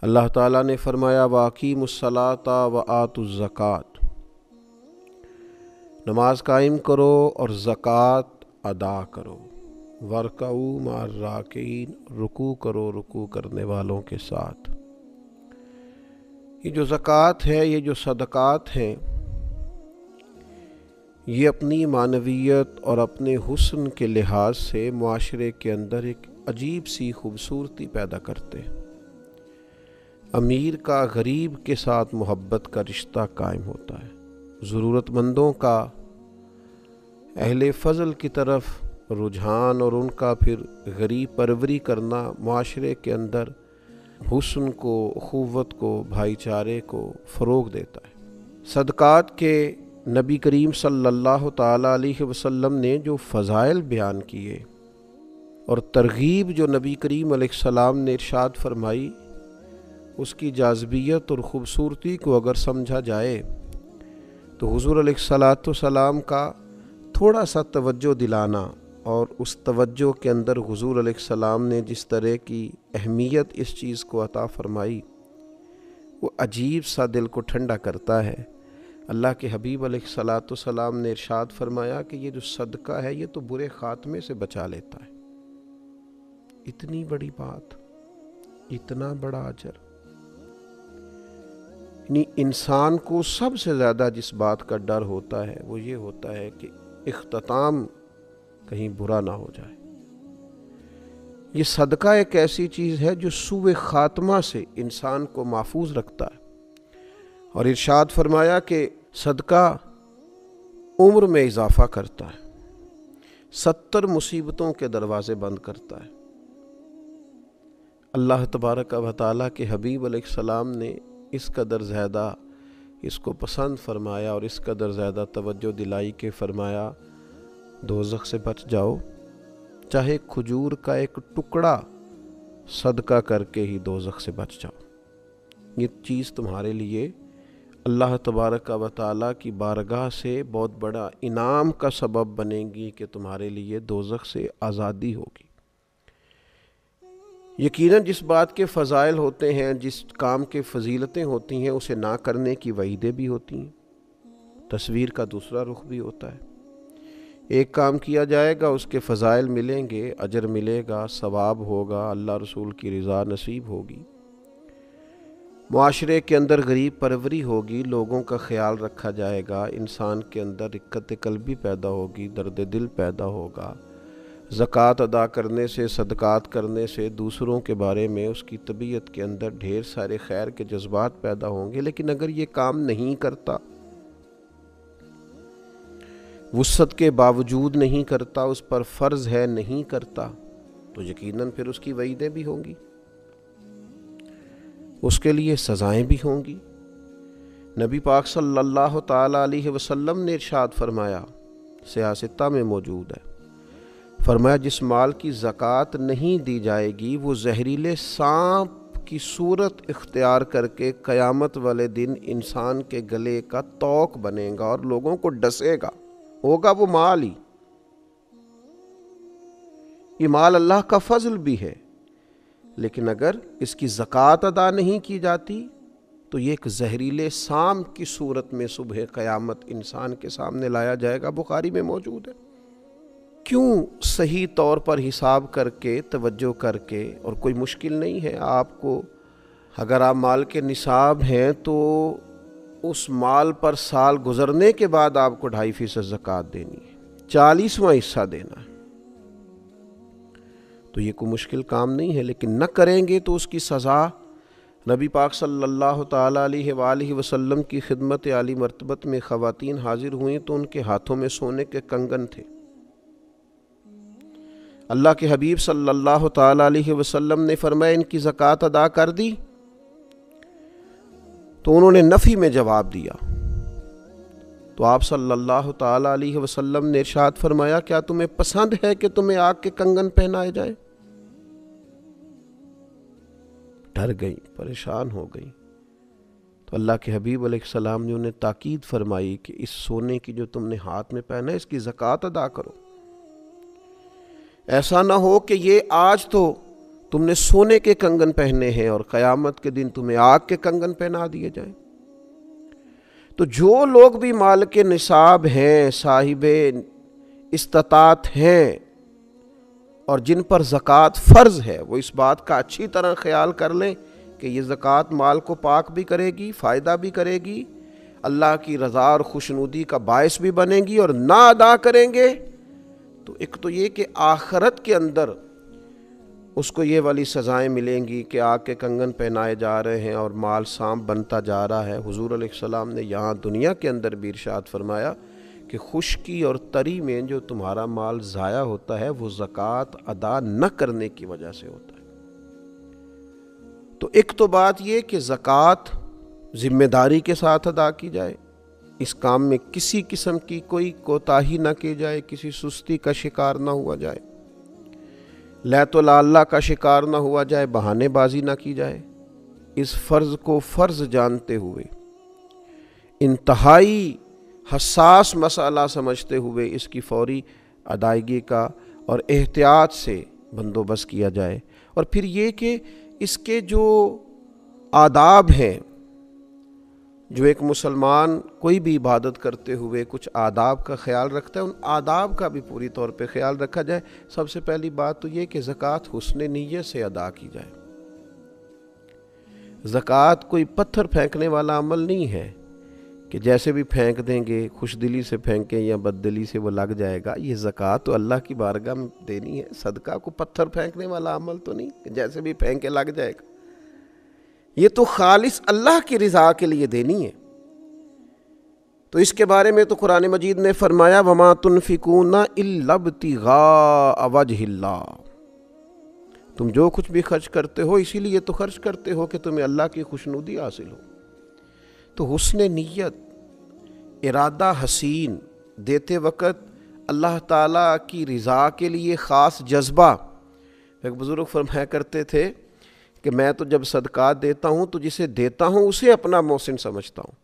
اللہ تعالیٰ نے فرمایا وَأَقِیمُوا الصَّلَاةَ وَآتُوا الزَّکَاۃَ، نماز قائم کرو اور زکوٰۃ ادا کرو، وَارْکَعُوا مَعَ الرَّاکعِینَ، رکوع کرو رکوع کرنے والوں کے ساتھ۔ یہ جو زکوٰۃ ہے، یہ جو صدقات ہیں، یہ اپنی معنویت اور اپنے حسن کے لحاظ سے معاشرے کے اندر ایک عجیب سی خوبصورتی پیدا کرتے ہیں۔ امیر کا غریب کے ساتھ محبت کا رشتہ قائم ہوتا ہے، ضرورت مندوں کا اہل فضل کی طرف رجحان اور ان کا پھر غریب پروری کرنا معاشرے کے اندر حسن کو، اخوت کو، بھائی چارے کو فروغ دیتا ہے۔ صدقات کے نبی کریم صلی اللہ تعالیٰ علیہ وسلم نے جو فضائل بیان کیے اور ترغیب جو نبی کریم علیہ السلام نے ارشاد فرمائی، اس کی جاذبیت اور خوبصورتی کو اگر سمجھا جائے تو حضور علیہ السلام کا تھوڑا سا توجہ دلانا اور اس توجہ کے اندر حضور علیہ السلام نے جس طرح کی اہمیت اس چیز کو عطا فرمائی، وہ عجیب سا دل کو ٹھنڈا کرتا ہے۔ اللہ کے حبیب علیہ السلام نے ارشاد فرمایا کہ یہ جو صدقہ ہے یہ تو برے خاتمے سے بچا لیتا ہے۔ اتنی بڑی بات، اتنا بڑا اجر، یعنی انسان کو سب سے زیادہ جس بات کا ڈر ہوتا ہے وہ یہ ہوتا ہے کہ اختتام کہیں برا نہ ہو جائے۔ یہ صدقہ ایک ایسی چیز ہے جو سوء خاتمہ سے انسان کو محفوظ رکھتا ہے، اور ارشاد فرمایا کہ صدقہ عمر میں اضافہ کرتا ہے، 70 مصیبتوں کے دروازے بند کرتا ہے۔ اللہ تبارک و تعالیٰ کے حبیب علیہ السلام نے اس قدر زیادہ اس کو پسند فرمایا اور اس قدر زیادہ توجہ دلائی کہ فرمایا دوزخ سے بچ جاؤ، چاہے کھجور کا ایک ٹکڑا صدقہ کر کے ہی دوزخ سے بچ جاؤ۔ یہ چیز تمہارے لیے اللہ تبارک و تعالیٰ کی بارگاہ سے بہت بڑا انعام کا سبب بنے گی کہ تمہارے لیے دوزخ سے آزادی ہوگی۔ یقیناً جس بات کے فضائل ہوتے ہیں، جس کام کے فضیلتیں ہوتی ہیں، اسے نہ کرنے کی وعیدیں بھی ہوتی ہیں۔ تصویر کا دوسرا رخ بھی ہوتا ہے، ایک کام کیا جائے گا، اس کے فضائل ملیں گے، اجر ملے گا، ثواب ہوگا، اللہ رسول کی رضا نصیب ہوگی، معاشرے کے اندر غریب پروری ہوگی، لوگوں کا خیال رکھا جائے گا، انسان کے اندر رقت قلبی پیدا ہوگی، درد دل پیدا ہوگا، زکوٰۃ ادا کرنے سے، صدقات کرنے سے دوسروں کے بارے میں اس کی طبیعت کے اندر ڈھیر سارے خیر کے جذبات پیدا ہوں گے۔ لیکن اگر یہ کام نہیں کرتا، وسعت کے باوجود نہیں کرتا، اس پر فرض ہے نہیں کرتا، تو یقیناً پھر اس کی وعیدیں بھی ہوں گی، اس کے لیے سزائیں بھی ہوں گی۔ نبی پاک صلی اللہ تعالیٰ علیہ وسلم نے ارشاد فرمایا، سیاستہ میں موجود ہے، فرمایا جس مال کی زکوٰۃ نہیں دی جائے گی وہ زہریلے سانپ کی صورت اختیار کر کے قیامت والے دن انسان کے گلے کا توق بنے گا اور لوگوں کو ڈسے گا، ہوگا وہ مال ہی۔ یہ مال اللہ کا فضل بھی ہے، لیکن اگر اس کی زکوٰۃ ادا نہیں کی جاتی تو یہ ایک زہریلے سانپ کی صورت میں صبح قیامت انسان کے سامنے لایا جائے گا۔ بخاری میں موجود ہے۔ کیوں صحیح طور پر حساب کر کے، توجہ کر کے، اور کوئی مشکل نہیں ہے آپ کو، اگر آپ مال کے نصاب ہیں تو اس مال پر سال گزرنے کے بعد آپ کو 2.5% زکوٰۃ دینی ہے، 40واں حصہ دینا ہے، تو یہ کوئی مشکل کام نہیں ہے۔ لیکن نہ کریں گے تو اس کی سزا، نبی پاک صلی اللہ تعالیٰ علیہ وآلہ وسلم کی خدمت عالی مرتبت میں خواتین حاضر ہوئیں تو ان کے ہاتھوں میں سونے کے کنگن تھے۔ اللہ کے حبیب صلی اللہ تعالیٰ علیہ وسلم نے فرمایا ان کی زکوٰۃ ادا کر دی؟ تو انہوں نے نفی میں جواب دیا، تو آپ صلی اللہ تعالیٰ علیہ وسلم نے ارشاد فرمایا کیا تمہیں پسند ہے کہ تمہیں آگ کے کنگن پہنائے جائیں؟ ڈر گئی، پریشان ہو گئی، تو اللہ کے حبیب علیہ السلام نے انہیں تاکید فرمائی کہ اس سونے کی جو تم نے ہاتھ میں پہنا ہے اس کی زکوٰۃ ادا کرو، ایسا نہ ہو کہ یہ آج تو تم نے سونے کے کنگن پہنے ہیں اور قیامت کے دن تمہیں آگ کے کنگن پہنا دیے جائیں۔ تو جو لوگ بھی مال کے نصاب ہیں، صاحب استطاعت ہیں، اور جن پر زکوٰۃ فرض ہے، وہ اس بات کا اچھی طرح خیال کر لیں کہ یہ زکوٰۃ مال کو پاک بھی کرے گی، فائدہ بھی کرے گی، اللہ کی رضا اور خوشنودی کا باعث بھی بنے گی، اور نہ ادا کریں گے تو ایک تو یہ کہ آخرت کے اندر اس کو یہ والی سزائیں ملیں گی کہ آگ کے کنگن پہنائے جا رہے ہیں اور مال سانپ بنتا جا رہا ہے۔ حضور علیہ السلام نے یہاں دنیا کے اندر بھی ارشاد فرمایا کہ خشکی اور تری میں جو تمہارا مال ضائع ہوتا ہے وہ زکوٰۃ ادا نہ کرنے کی وجہ سے ہوتا ہے۔ تو ایک تو بات یہ کہ زکوٰۃ ذمہ داری کے ساتھ ادا کی جائے، اس کام میں کسی قسم کی کوئی کوتاہی نہ کی جائے، کسی سستی کا شکار نہ ہوا جائے، لیت و لالہ کا شکار نہ ہوا جائے، بہانے بازی نہ کی جائے۔ اس فرض کو فرض جانتے ہوئے، انتہائی حساس مسئلہ سمجھتے ہوئے اس کی فوری ادائیگی کا اور احتیاط سے بندوبست کیا جائے۔ اور پھر یہ کہ اس کے جو آداب ہیں، جو ایک مسلمان کوئی بھی عبادت کرتے ہوئے کچھ آداب کا خیال رکھتا ہے، ان آداب کا بھی پوری طور پہ خیال رکھا جائے۔ سب سے پہلی بات تو یہ کہ زکوٰۃ حسن نیت سے ادا کی جائے۔ زکوٰۃ کوئی پتھر پھینکنے والا عمل نہیں ہے کہ جیسے بھی پھینک دیں گے، خوش دلی سے پھینکیں یا بد دلی سے وہ لگ جائے گا۔ یہ زکوٰۃ تو اللہ کی بارگاہ میں دینی ہے، صدقہ کو پتھر پھینکنے والا عمل تو نہیں کہ جیسے بھی پھینکے لگ جائے گا۔ یہ تو خالص اللہ کی رضا کے لیے دینی ہے۔ تو اس کے بارے میں تو قرآن مجید نے فرمایا وَمَا تُنْفِقُونَ إِلَّا ابْتِغَاءَ وَجْهِ اللَّهِ، تم جو کچھ بھی خرچ کرتے ہو اسی لیے تو خرچ کرتے ہو کہ تمہیں اللہ کی خوشنودی حاصل ہو۔ تو حسن نیت، ارادہ حسین، دیتے وقت اللہ تعالیٰ کی رضا کے لیے خاص جذبہ۔ ایک بزرگ فرمایا کرتے تھے کہ میں تو جب صدقات دیتا ہوں تو جسے دیتا ہوں اسے اپنا محسن سمجھتا ہوں،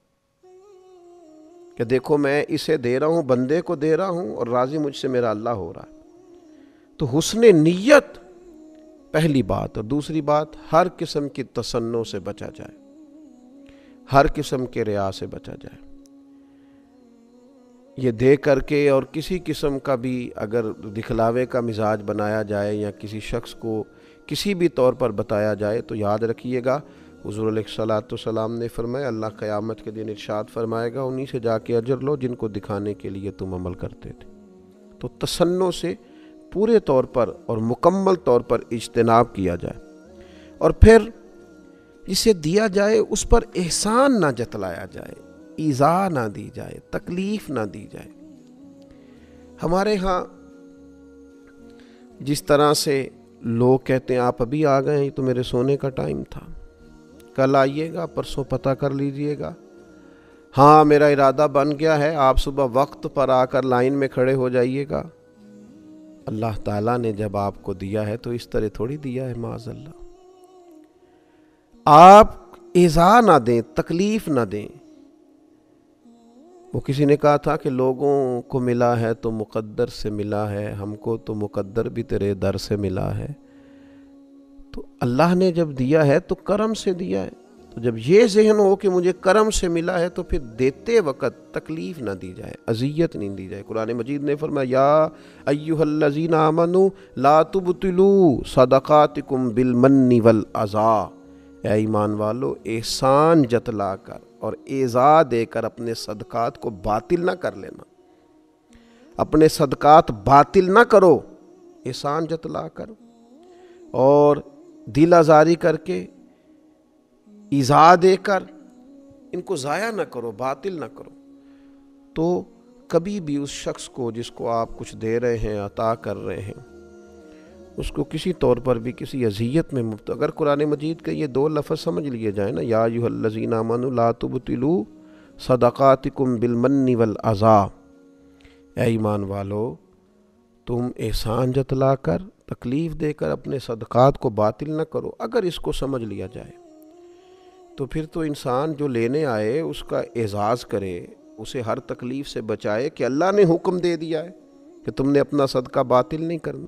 کہ دیکھو میں اسے دے رہا ہوں، بندے کو دے رہا ہوں، اور راضی مجھ سے میرا اللہ ہو رہا ہے۔ تو حسن نیت پہلی بات، اور دوسری بات ہر قسم کی تصنع سے بچا جائے، ہر قسم کے ریا سے بچا جائے۔ یہ دے کر کے اور کسی قسم کا بھی اگر دکھلاوے کا مزاج بنایا جائے یا کسی شخص کو کسی بھی طور پر بتایا جائے تو یاد رکھیے گا حضور علیہ السلام نے فرمایا اللہ قیامت کے دن ارشاد فرمائے گا انہی سے جا کے اجر لو جن کو دکھانے کے لیے تم عمل کرتے تھے۔ تو تصنع سے پورے طور پر اور مکمل طور پر اجتناب کیا جائے، اور پھر جسے دیا جائے اس پر احسان نہ جتلایا جائے، ایذا نہ دی جائے، تکلیف نہ دی جائے۔ ہمارے ہاں جس طرح سے لوگ کہتے ہیں آپ ابھی آ گئے ہیں، یہ تو میرے سونے کا ٹائم تھا، کل آئیے گا، پرسوں پتہ کر لیجئے گا، ہاں میرا ارادہ بن گیا ہے، آپ صبح وقت پر آ کر لائن میں کھڑے ہو جائیے گا۔ اللہ تعالیٰ نے جب آپ کو دیا ہے تو اس طرح تھوڑی دیا ہے، معاذ اللہ۔ آپ ایذا نہ دیں، تکلیف نہ دیں۔ وہ کسی نے کہا تھا کہ لوگوں کو ملا ہے تو مقدر سے ملا ہے، ہم کو تو مقدر بھی تیرے در سے ملا ہے۔ تو اللہ نے جب دیا ہے تو کرم سے دیا ہے، تو جب یہ ذہن ہو کہ مجھے کرم سے ملا ہے تو پھر دیتے وقت تکلیف نہ دی جائے، اذیت نہیں دی جائے۔ قرآن مجید نے فرمایا یا ایھا الذین آمنوا لا تبطلوا صدقاتکم بالمن والعذا، اے ایمان والو احسان جتلا کر اور ایذا دے کر اپنے صدقات کو باطل نہ کر لینا، اپنے صدقات باطل نہ کرو، احسان جتلا کر اور دل آزاری کر کے ایذا دے کر ان کو ضائع نہ کرو، باطل نہ کرو۔ تو کبھی بھی اس شخص کو جس کو آپ کچھ دے رہے ہیں، عطا کر رہے ہیں، اس کو کسی طور پر بھی کسی اذیت میں مبتلا، اگر قرآن مجید کے یہ دو لفظ سمجھ لیے جائیں نا، یا ایھا الذین آمنوا لا تبطلوا صدقاتکم بالمن والعذا، اے ایمان والو تم احسان جتلا کر، تکلیف دے کر اپنے صدقات کو باطل نہ کرو، اگر اس کو سمجھ لیا جائے تو پھر تو انسان جو لینے آئے اس کا اعزاز کرے، اسے ہر تکلیف سے بچائے کہ اللہ نے حکم دے دیا ہے کہ تم نے اپنا صدقہ باطل نہیں کرنا۔